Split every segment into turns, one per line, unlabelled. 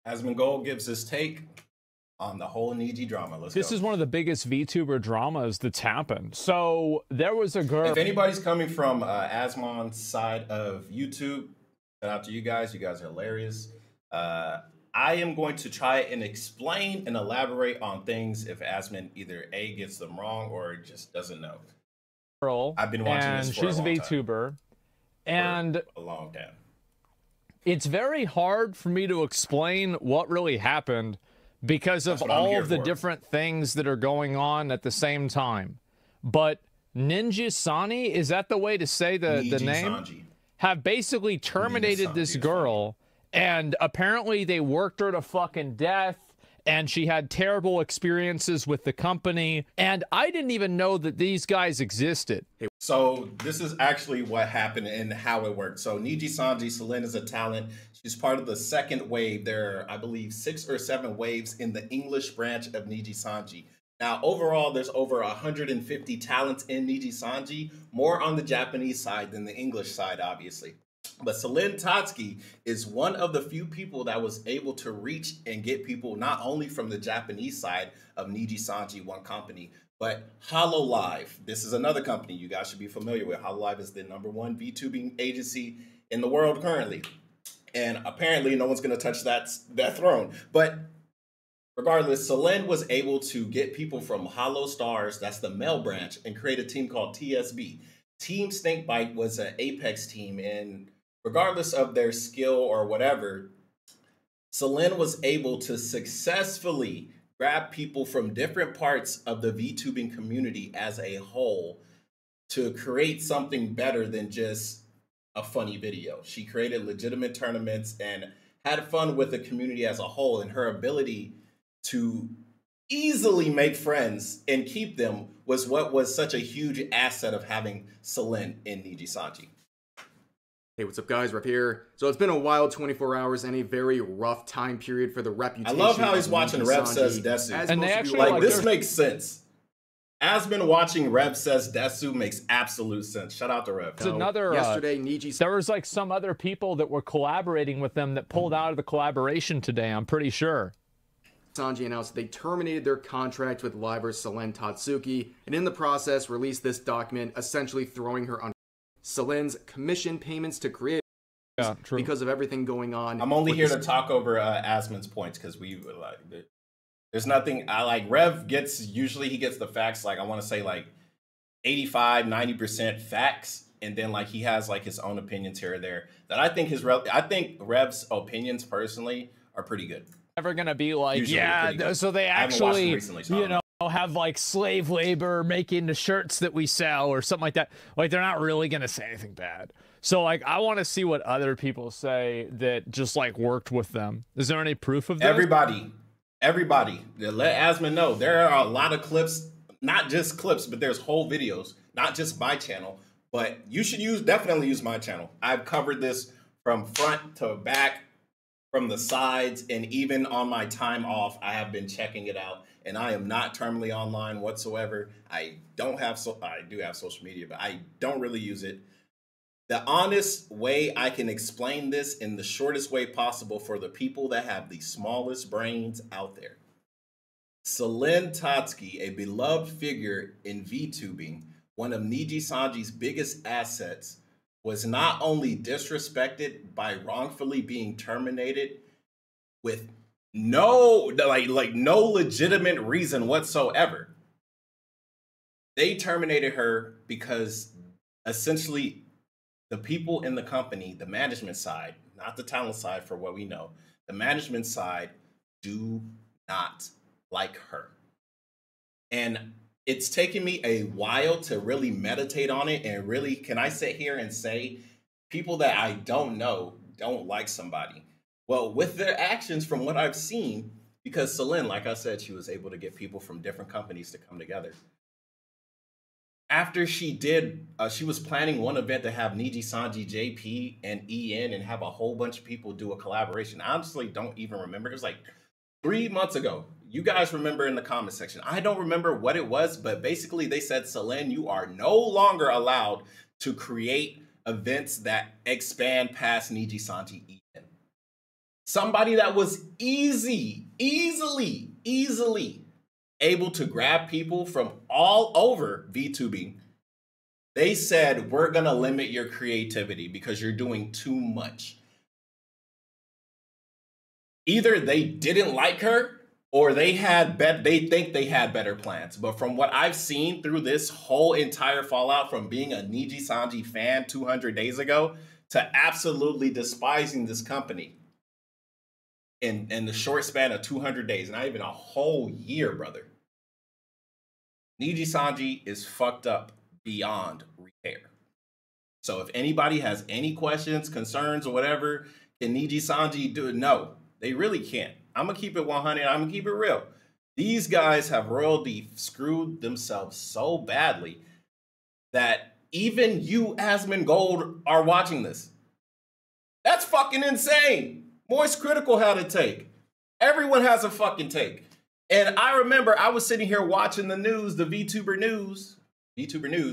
Asmongold gives his take on the whole Niji drama.
This is one of the biggest VTuber dramas that's happened. So there was a girl.
If anybody's coming from Asmon's side of YouTube, shout out to you guys. You guys are hilarious. I am going to try and explain and elaborate on things if Asmon either A, gets them wrong or just doesn't know.
Girl,
I've been watching this for
she's a VTuber. And
a long time.
It's very hard for me to explain what really happened because of all of the different things that are going on at the same time. But Ninja Sani, is that the way to say the name?
Sanji.
Have basically terminated this girl, and apparently they worked her to fucking death, and she had terrible experiences with the company, and I didn't even know that these guys existed.
So this is actually what happened and how it worked. So Niji Sanji, Selene is a talent. She's part of the second wave. There are, I believe, 6 or 7 waves in the English branch of Niji Sanji. Now, overall, there's over 150 talents in Niji Sanji, more on the Japanese side than the English side, obviously. But Selene Tatsuki is one of the few people that was able to reach and get people not only from the Japanese side of Niji Sanji, one company, but Hololive. This is another company you guys should be familiar with. Hololive is the #1 VTubing agency in the world currently. And apparently no one's going to touch that throne. But regardless, Selene was able to get people from Hollow Stars, that's the male branch, and create a team called TSB. Team Snakebite was an Apex team, and regardless of their skill or whatever, Selene was able to successfully grab people from different parts of the VTubing community as a whole to create something better than just a funny video. She created legitimate tournaments and had fun with the community as a whole, and her ability to easily make friends and keep them was what was such a huge asset of having Selene in Niji Sanji.
Hey, what's up, guys? Rev here. So it's been a wild 24 hours and a very rough time period for the reputation.
I love how he's watching Rev Says Desu.
And they actually
like this makes sense. Asmon watching Rev Says Desu makes absolute sense. Shout out to Rev.
There's another
yesterday, Niji.
There was like some other people that were collaborating with them that pulled out of the collaboration today. I'm pretty sure.
Sanji announced they terminated their contract with Liver Selene Tatsuki, and in the process released this document essentially throwing her under Selene's commission payments to create because of everything going on.
I'm only here to talk over Asmon's points because we like there's nothing I like. Rev gets usually he gets the facts, like I want to say like 85-90% facts, and then like he has like his own opinions here or there that I think I think Rev's opinions personally are pretty good.
Never gonna be like,
Usually
yeah, so they actually
recently, so
you know have like slave labor making the shirts that we sell or something like that. Like they're not really gonna say anything bad. So like I want to see what other people say that just like worked with them. Is there any proof of that?
Everybody, let Asmon know there are a lot of clips, not just clips, but there's whole videos, not just my channel. But you should definitely use my channel. I've covered this from front to back, from the sides, and even on my time off, I have been checking it out. And I am not terminally online whatsoever. I do have social media, but I don't really use it. The honest way I can explain this in the shortest way possible for the people that have the smallest brains out there. Selene Tatsuki, a beloved figure in VTubing, one of Niji Sanji's biggest assets, was not only disrespected by wrongfully being terminated with no legitimate reason whatsoever. They terminated her because essentially the people in the company, the management side, not the talent side for what we know, the management side do not like her. And it's taken me a while to really meditate on it and really, can I sit here and say people that I don't know don't like somebody? Well, with their actions from what I've seen, because Selene, like I said, she was able to get people from different companies to come together. After she did, she was planning one event to have Niji Sanji, JP, and EN and have a whole bunch of people do a collaboration. I honestly don't even remember. It was like 3 months ago. You guys remember in the comment section. I don't remember what it was, but basically they said, Selene, you are no longer allowed to create events that expand past Niji Sanji EN. Somebody that was easily able to grab people from all over VTubing. They said, we're going to limit your creativity because you're doing too much. Either they didn't like her or they think they had better plans. But from what I've seen through this whole entire fallout, from being a Niji-Sanji fan 200 days ago to absolutely despising this company in the short span of 200 days, not even a whole year, brother. Niji-Sanji is fucked up beyond repair. So if anybody has any questions, concerns, or whatever, can Niji-Sanji do it? No, they really can't. I'm going to keep it 100. I'm going to keep it real. These guys have royally screwed themselves so badly that even you, Asmongold, are watching this. That's fucking insane. Moist Critical had a take. Everyone has a fucking take. And I remember I was sitting here watching the news, the VTuber news.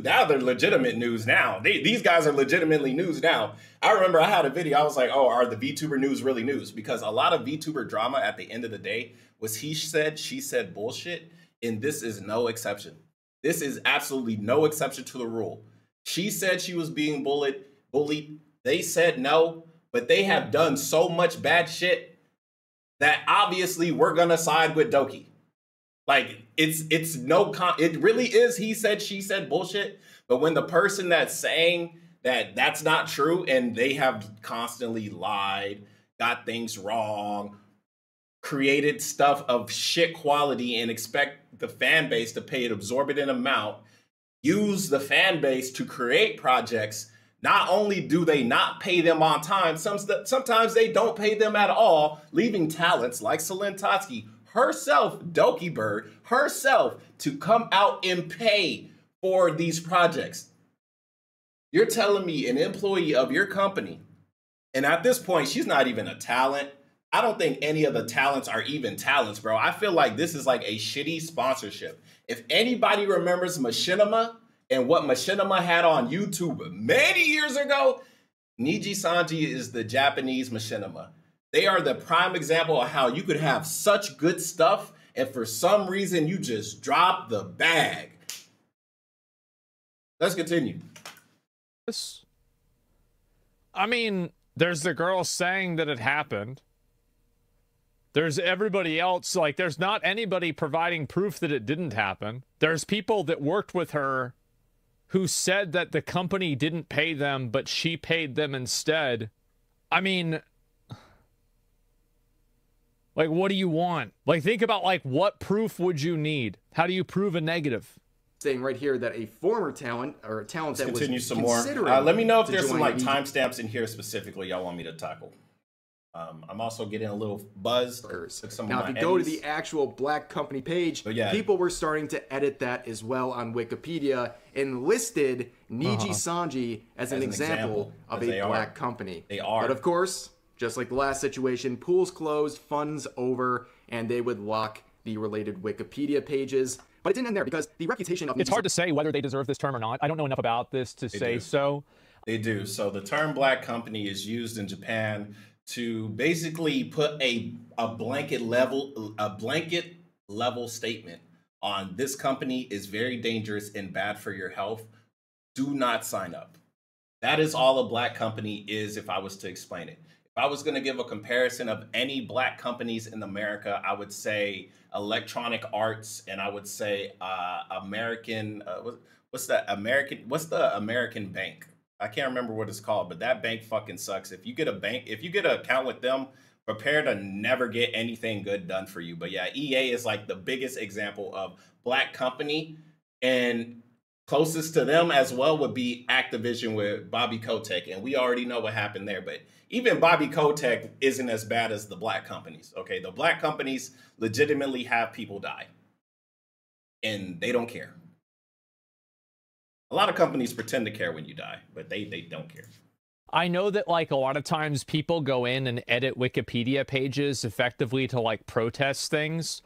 Now they're legitimate news now. These guys are legitimately news now. I remember I had a video. I was like, oh, are the VTuber news really news? Because a lot of VTuber drama at the end of the day was he said, she said bullshit. And this is no exception. This is absolutely no exception to the rule. She said she was being bullied. They said no, but they have done so much bad shit that obviously we're gonna side with Doki. Like it really is he said, she said bullshit. But when the person that's saying that that's not true and they have constantly lied, got things wrong, created stuff of shit quality and expect the fan base to pay an exorbitant amount, use the fan base to create projects. Not only do they not pay them on time, sometimes they don't pay them at all, leaving talents like Selene Totsky herself, Doki Bird, herself, to come out and pay for these projects. You're telling me an employee of your company, and at this point, she's not even a talent. I don't think any of the talents are even talents, bro. I feel like this is like a shitty sponsorship. If anybody remembers Machinima, and what Machinima had on YouTube many years ago, Niji-Sanji is the Japanese Machinima. They are the prime example of how you could have such good stuff and for some reason you just drop the bag. Let's continue.
I mean, there's the girl saying that it happened. There's everybody else, like there's not anybody providing proof that it didn't happen. There's people that worked with her who said that the company didn't pay them, but she paid them instead. I mean, like, what do you want? Like, think about, like, what proof would you need? How do you prove a negative?
Saying right here that a former talent, or a talent that was
continue some more. Let me know if there's some, like, timestamps in here specifically y'all want me to tackle. I'm also getting a little buzzed.
Now, if you go to the actual Black Company page, people were starting to edit that as well on Wikipedia and listed Niji-Sanji as an example of a Black company.
They are.
But of course, just like the last situation, pools closed, funds over, and they would lock the related Wikipedia pages. But it didn't end there because the reputation of...
It's hard to say whether they deserve this term or not. I don't know enough about this to say so.
They do. So the term Black company is used in Japan to basically put a blanket level statement on this company is very dangerous and bad for your health. Do not sign up. That is all a Black company is if I was to explain it. If I was going to give a comparison of any Black companies in America, I would say Electronic Arts, and I would say American, what's the American bank? I can't remember what it's called, but that bank fucking sucks. If you get an account with them, prepare to never get anything good done for you. But yeah, EA is like the biggest example of Black company, and closest to them as well would be Activision with Bobby Kotick, and we already know what happened there. But even Bobby Kotick isn't as bad as the Black companies. Okay, the Black companies legitimately have people die, and they don't care. A lot of companies pretend to care when you die, but they don't care.
I know that, like, a lot of times people go in and edit Wikipedia pages effectively to, like, protest things.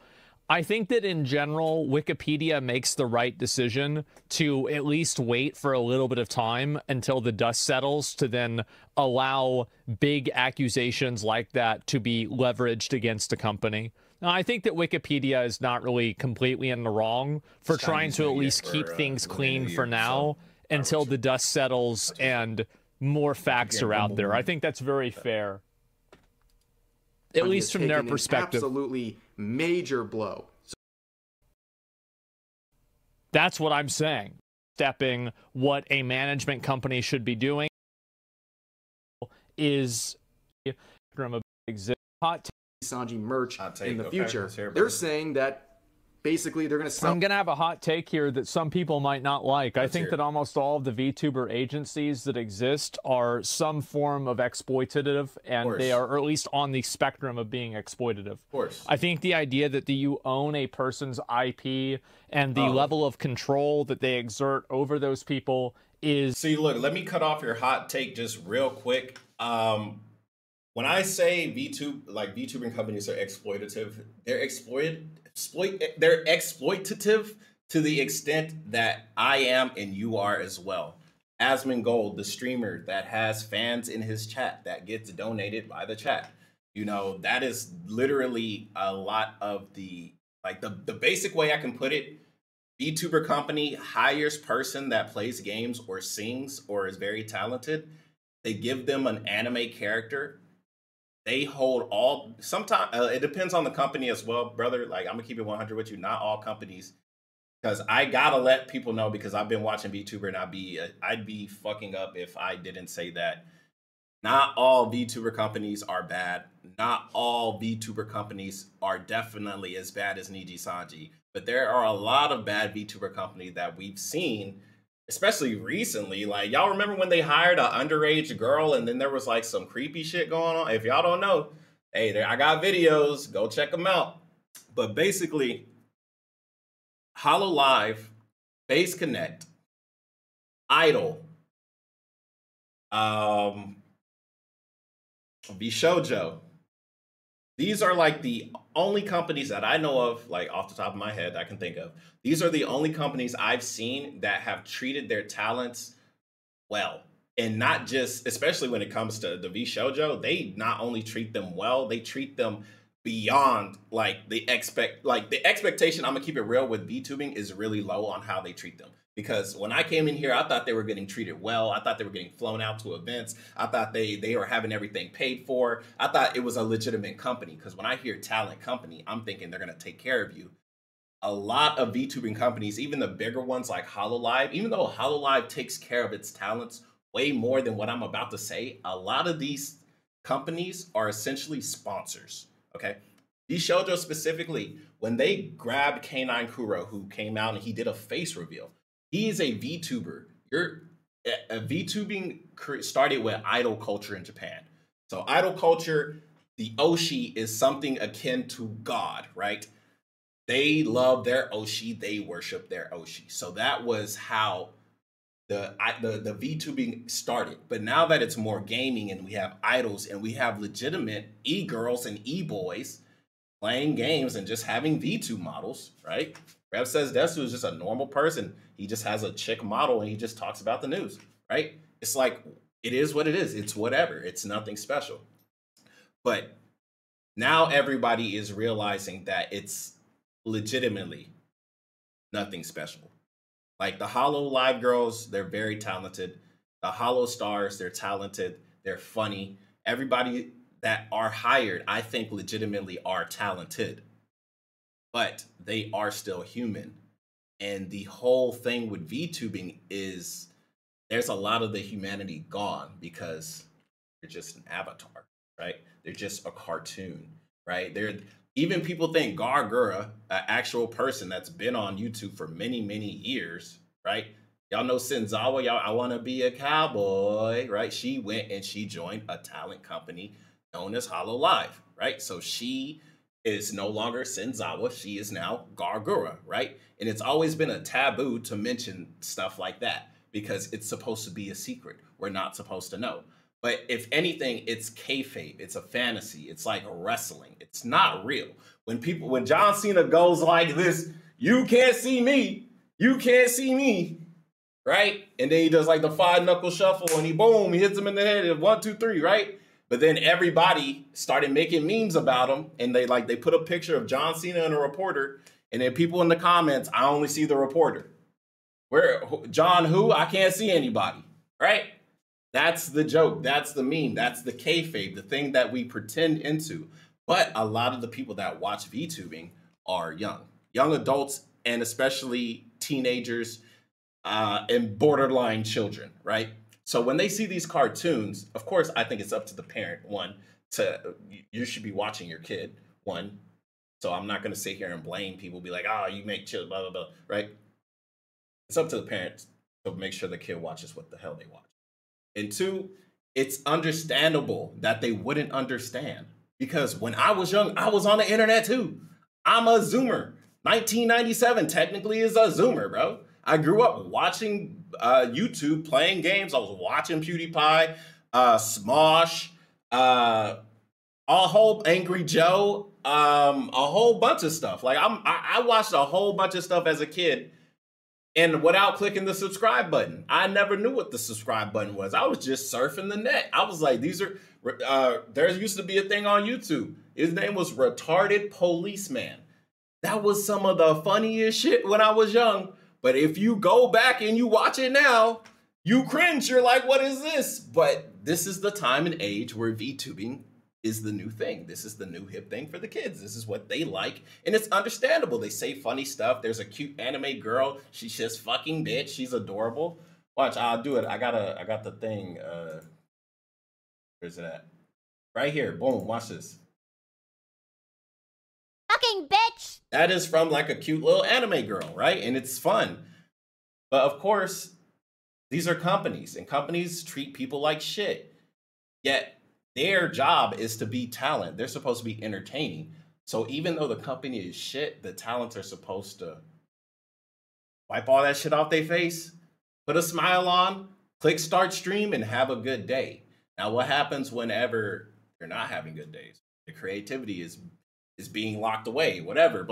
I think that in general, Wikipedia makes the right decision to at least wait for a little bit of time until the dust settles to then allow big accusations like that to be leveraged against a company. Now, I think that Wikipedia is not really completely in the wrong for trying to at least keep things clean for now until the dust settles and more facts are out there. I think that's very fair. At least from their perspective.
Absolutely major blow.
That's what I'm saying. Stepping what a management company should be doing is
hot Sanji merch in the future. They're saying that basically they're going to sell.
I'm going to have a hot take here that some people might not like. I think that almost all of the VTuber agencies that exist are some form of exploitative, and they are, or at least on the spectrum of being exploitative. Of
course.
I think the idea that you own a person's IP and the level of control that they exert over those people is...
See, look, let me cut off your hot take just real quick. When I say VTubing companies are exploitative, they're exploitative to the extent that I am and you are as well. Asmongold, the streamer that has fans in his chat that gets donated by the chat. You know, that is literally a lot of the basic way I can put it. VTuber company hires person that plays games or sings or is very talented. They give them an anime character. They hold all, sometimes it depends on the company as well, brother. Like, I'm gonna keep it 100 with you. Not all companies, because I gotta let people know, because I've been watching VTuber and I'd be fucking up if I didn't say that. Not all VTuber companies are bad. Not all VTuber companies are definitely as bad as Niji Sanji. But there are a lot of bad VTuber companies that we've seen, especially recently. Like, y'all remember when they hired an underage girl and then there was like some creepy shit going on? If y'all don't know, hey, I got videos. Go check them out. But basically, Hololive, Base Connect, Idol, VShojo. These are like the only companies that I know of, like off the top of my head, I can think of. These are the only companies I've seen that have treated their talents well. And not just, especially when it comes to the VShojo, they not only treat them well, they treat them beyond like the expectation. I'm gonna keep it real with VTubing is really low on how they treat them. Because when I came in here, I thought they were getting treated well. I thought they were getting flown out to events. I thought they were having everything paid for. I thought it was a legitimate company. Because when I hear talent company, I'm thinking they're going to take care of you. A lot of VTubing companies, even the bigger ones like Hololive, even though Hololive takes care of its talents way more than what I'm about to say, a lot of these companies are essentially sponsors. Okay. VShojo specifically, when they grabbed K9 Kuro, who came out and he did a face reveal, he is a VTuber. VTubing started with idol culture in Japan. So idol culture, the Oshi is something akin to God, right? They love their Oshi. They worship their Oshi. So that was how the VTubing started. But now that it's more gaming and we have idols and we have legitimate e-girls and e-boys playing games and just having VTube models, right? Rev Says Desu is just a normal person. He just has a chick model and he just talks about the news, right? It's like, it is what it is. It's whatever. It's nothing special. But now everybody is realizing that it's legitimately nothing special. Like the Hololive girls, they're very talented. The Holo stars, they're talented. They're funny. Everybody that are hired, I think legitimately are talented. But they are still human. And the whole thing with VTubing is there's a lot of the humanity gone because they're just an avatar, right? They're just a cartoon, right? Even people think Gargura, an actual person that's been on YouTube for many, many years, right? Y'all know Senzawa, I want to be a cowboy, right? She went and she joined a talent company known as Hololive, right? So she is no longer Senzawa. She is now Gargura, right? And it's always been a taboo to mention stuff like that because it's supposed to be a secret. We're not supposed to know. But if anything, it's kayfabe. It's a fantasy. It's like wrestling. It's not real. When John Cena goes like this, you can't see me. You can't see me. Right? And then he does like the 5-knuckle shuffle and he hits him in the head and 1, 2, 3, right? But then everybody started making memes about him, and they put a picture of John Cena and a reporter, and then people in the comments, I only see the reporter. Where John who? I can't see anybody, right? That's the joke. That's the meme. That's the kayfabe, the thing that we pretend into. But a lot of the people that watch VTubing are young adults, and especially teenagers and borderline children, right? So when they see these cartoons, of course, I think it's up to the parent, you should be watching your kid, So I'm not going to sit here and blame people, be like, oh, you make children, blah, blah, blah, right? It's up to the parents to make sure the kid watches what the hell they watch. And 2, it's understandable that they wouldn't understand. Because when I was young, I was on the internet too. I'm a Zoomer. 1997 technically is a Zoomer, bro. I grew up watching YouTube, playing games. I was watching PewDiePie, Smosh, a whole Angry Joe, a whole bunch of stuff. Like I watched a whole bunch of stuff as a kid, and without clicking the subscribe button. I never knew what the subscribe button was. I was just surfing the net. I was like, there used to be a thing on YouTube. His name was Retarded Policeman. That was some of the funniest shit when I was young. But if you go back and you watch it now, you cringe. You're like, what is this? But this is the time and age where VTubing is the new thing. This is the new hip thing for the kids. This is what they like. And it's understandable. They say funny stuff. There's a cute anime girl. She's just fucking bitch. She's adorable. Watch, I'll do it. I got the thing. Where's it at? Right here. Boom. Watch this.
Fucking bitch.
That is from like a cute little anime girl, right? And it's fun. But of course, these are companies, and companies treat people like shit. Yet their job is to be talent. They're supposed to be entertaining. So even though the company is shit, the talents are supposed to wipe all that shit off their face, put a smile on, click start stream, and have a good day. Now, what happens whenever they're not having good days? The creativity is being locked away, whatever,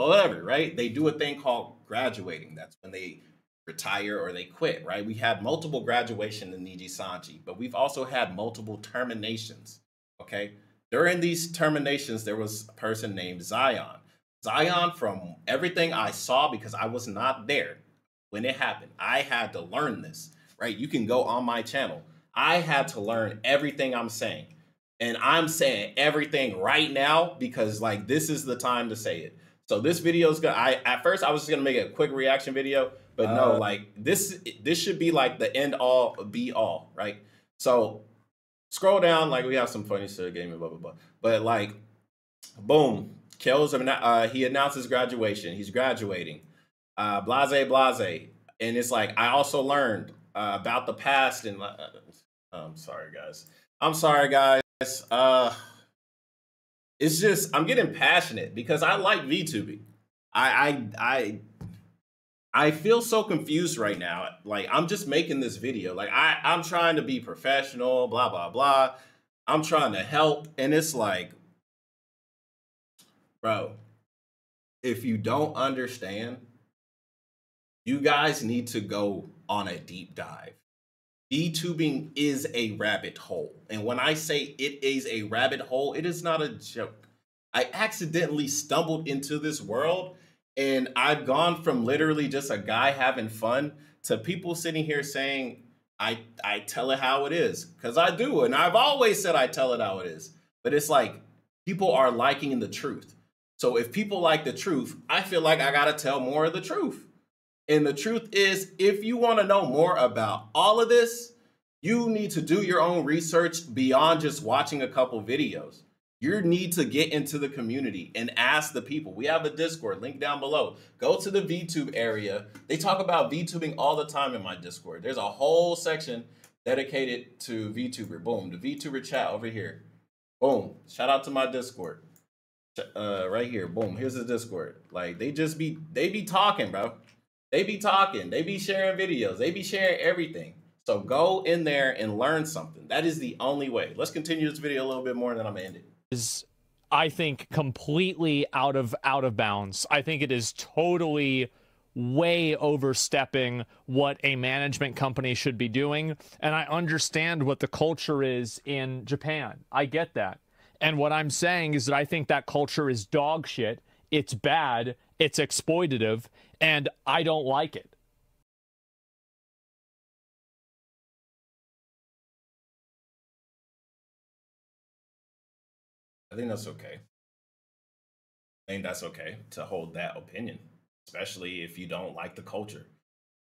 right? They do a thing called graduating. That's when they retire or they quit, right? We had multiple graduation in Nijisanji, but we've also had multiple terminations, okay? During these terminations, there was a person named Zion. Zion, from everything I saw, because I was not there when it happened, I had to learn this, right? You can go on my channel. I had to learn everything I'm saying. And I'm saying everything right now because like this is the time to say it. So this video is at first I was just gonna make a quick reaction video, but no, like this should be like the end all be all, right? So scroll down, like we have some funny stuff, gaming, blah blah blah. But like, boom, Kel's he announced his graduation. He's graduating, blase, and it's like I also learned about the past and I'm sorry guys. It's just I'm getting passionate because I like VTubing. I feel so confused right now. Like I'm just making this video. Like I'm trying to be professional, blah blah blah. I'm trying to help, and it's like, bro, if you don't understand, you guys need to go on a deep dive. VTubing is a rabbit hole. And when I say it is a rabbit hole, it is not a joke. I accidentally stumbled into this world, and I've gone from literally just a guy having fun to people sitting here saying, I tell it how it is. Because I do, and I've always said I tell it how it is. But it's like, people are liking the truth. So if people like the truth, I feel like I gotta tell more of the truth. And the truth is, if you want to know more about all of this, you need to do your own research beyond just watching a couple videos. You need to get into the community and ask the people. We have a Discord, link down below. Go to the VTube area. They talk about VTubing all the time in my Discord. There's a whole section dedicated to VTuber. Boom, the VTuber chat over here. Boom, shout out to my Discord. Right here, boom, here's the Discord. Like, they be talking, bro. They be talking, they be sharing videos, they be sharing everything. So go in there and learn something. That is the only way. Let's continue this video a little bit more, and then I'm gonna end it.
Is, I think, completely out of bounds. I think it is totally way overstepping what a management company should be doing. And I understand what the culture is in Japan. I get that. And what I'm saying is that I think that culture is dog shit. It's bad. It's exploitative. And I don't like it.
I think that's okay. I think that's okay to hold that opinion, especially if you don't like the culture.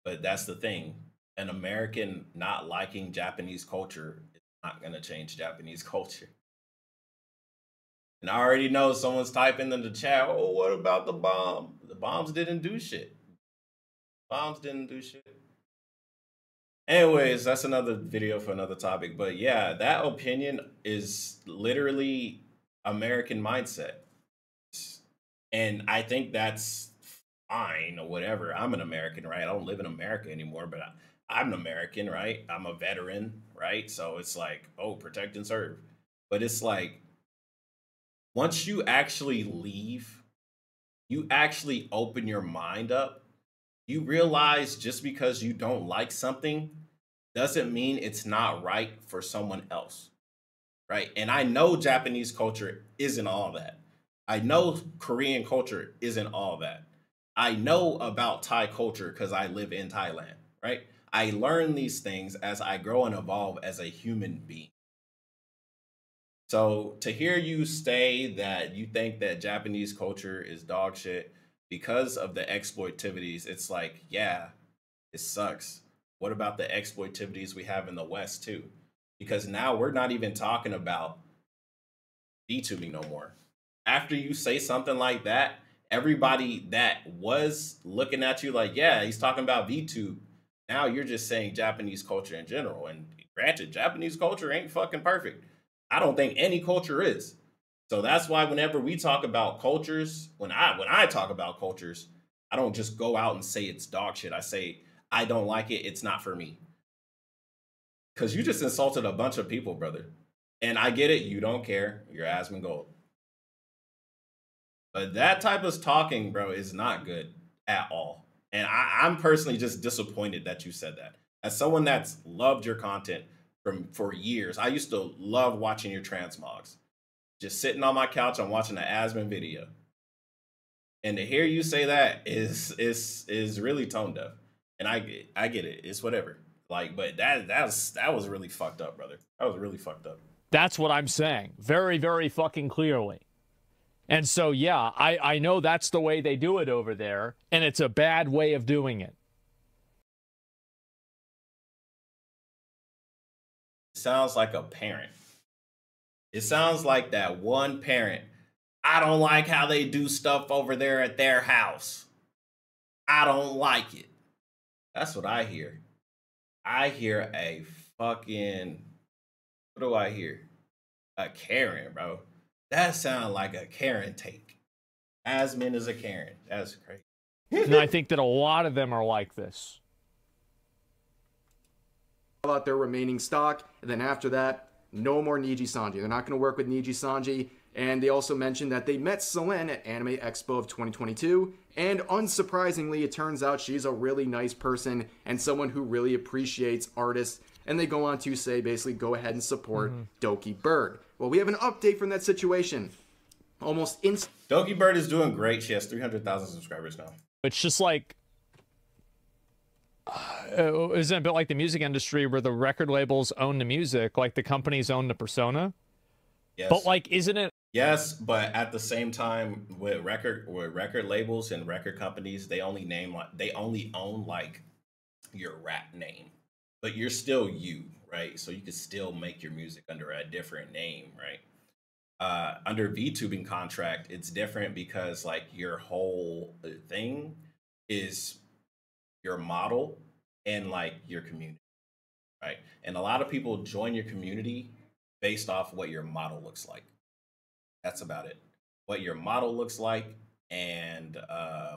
But that's the thing. An American not liking Japanese culture is not going to change Japanese culture. And I already know someone's typing in the chat, oh, what about the bomb? The bombs didn't do shit. Bombs didn't do shit. Anyways, that's another video for another topic. But yeah, that opinion is literally American mindset. And I think that's fine or whatever. I'm an American, right? I don't live in America anymore, but I'm an American, right? I'm a veteran, right? So it's like, oh, protect and serve. But it's like, once you actually leave, you actually open your mind up. You realize just because you don't like something doesn't mean it's not right for someone else, right? And I know Japanese culture isn't all that. I know Korean culture isn't all that. I know about Thai culture because I live in Thailand, right? I learn these things as I grow and evolve as a human being. So to hear you say that you think that Japanese culture is dog shit because of the exploitivities, it's like, yeah, it sucks. What about the exploitivities we have in the West too? Because now we're not even talking about VTubing no more. After you say something like that, everybody that was looking at you like, yeah, he's talking about VTube. Now you're just saying Japanese culture in general. And granted, Japanese culture ain't fucking perfect. I don't think any culture is. So that's why whenever we talk about cultures, when I talk about cultures, I don't just go out and say it's dog shit. I say, I don't like it. It's not for me. Because you just insulted a bunch of people, brother. And I get it. You don't care. You're Asmongold. But that type of talking, bro, is not good at all. And I'm personally just disappointed that you said that. As someone that's loved your content for years, I used to love watching your transmogs. Just sitting on my couch, I'm watching the Asmon video. And to hear you say that is really tone deaf. And I get it. It's whatever. Like, but that was really fucked up, brother. That was really fucked up.
That's what I'm saying. Very, very fucking clearly. And so, yeah, I know that's the way they do it over there, and it's a bad way of doing it.
It sounds like a parent. It sounds like that one parent. I don't like how they do stuff over there at their house. I don't like it. That's what I hear. I hear a fucking, what do I hear? A Karen, bro. That sounds like a Karen take. Asmon is a Karen. That's crazy.
And I think that a lot of them are like this.
Out their remaining stock, and then after that, no more Niji Sanji. They're not going to work with Niji Sanji. And they also mentioned that they met Selene at Anime Expo of 2022. And unsurprisingly, it turns out she's a really nice person and someone who really appreciates artists. And they go on to say, basically, go ahead and support Doki Bird. Well, we have an update from that situation. Almost instant.
Doki Bird is doing great. She has 300,000 subscribers now.
It's just like, isn't it a bit like the music industry where the record labels own the music, like the companies own the persona?
Yes.
But like, isn't it?
Yes, but at the same time, with record labels and record companies, they only own like your rap name, but you're still you, right? So you can still make your music under a different name, right? Under VTubing contract, it's different because like your whole thing is your model and like your community, right? And a lot of people join your community based off what your model looks like. That's about it. What your model looks like and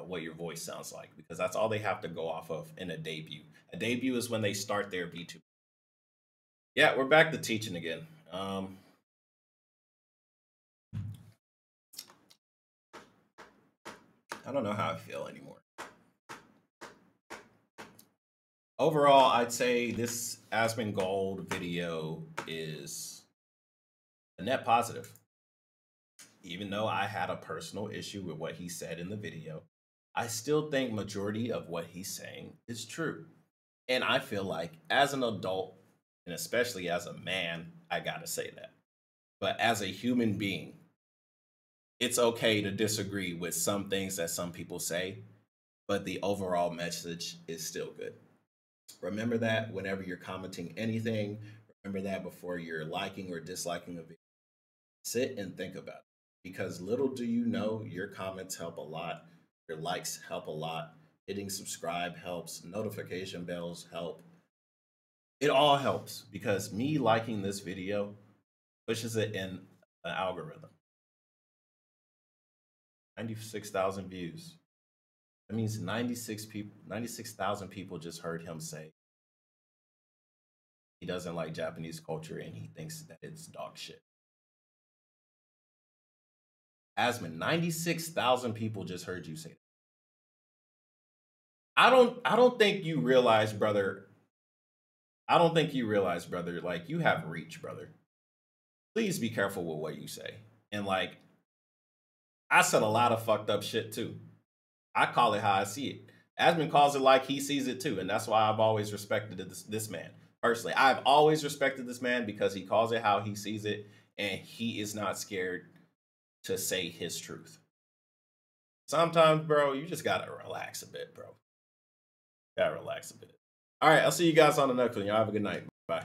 what your voice sounds like, because that's all they have to go off of in a debut. A debut is when they start their VTuber. Yeah, we're back to teaching again. I don't know how I feel anymore. Overall, I'd say this Asmongold video is a net positive. Even though I had a personal issue with what he said in the video, I still think majority of what he's saying is true. And I feel like as an adult, and especially as a man, I gotta say that. But as a human being, it's okay to disagree with some things that some people say, but the overall message is still good. Remember that whenever you're commenting anything, remember that before you're liking or disliking a video. Sit and think about it, because little do you know, your comments help a lot, your likes help a lot, hitting subscribe helps, notification bells help. It all helps because me liking this video pushes it in an algorithm. 96,000 views. That means 96,000 people just heard him say he doesn't like Japanese culture and he thinks that it's dog shit. Asmon, 96,000 people just heard you say that. I don't think you realize, brother. I don't think you realize, brother, like, you have reach, brother. Please be careful with what you say. And like, I said a lot of fucked up shit too. I call it how I see it. Asmon calls it like he sees it too. And that's why I've always respected this man. Personally, I've always respected this man because he calls it how he sees it. And he is not scared to say his truth. Sometimes, bro, you just gotta relax a bit, bro. Gotta relax a bit. All right, I'll see you guys on the next one. Y'all have a good night. Bye.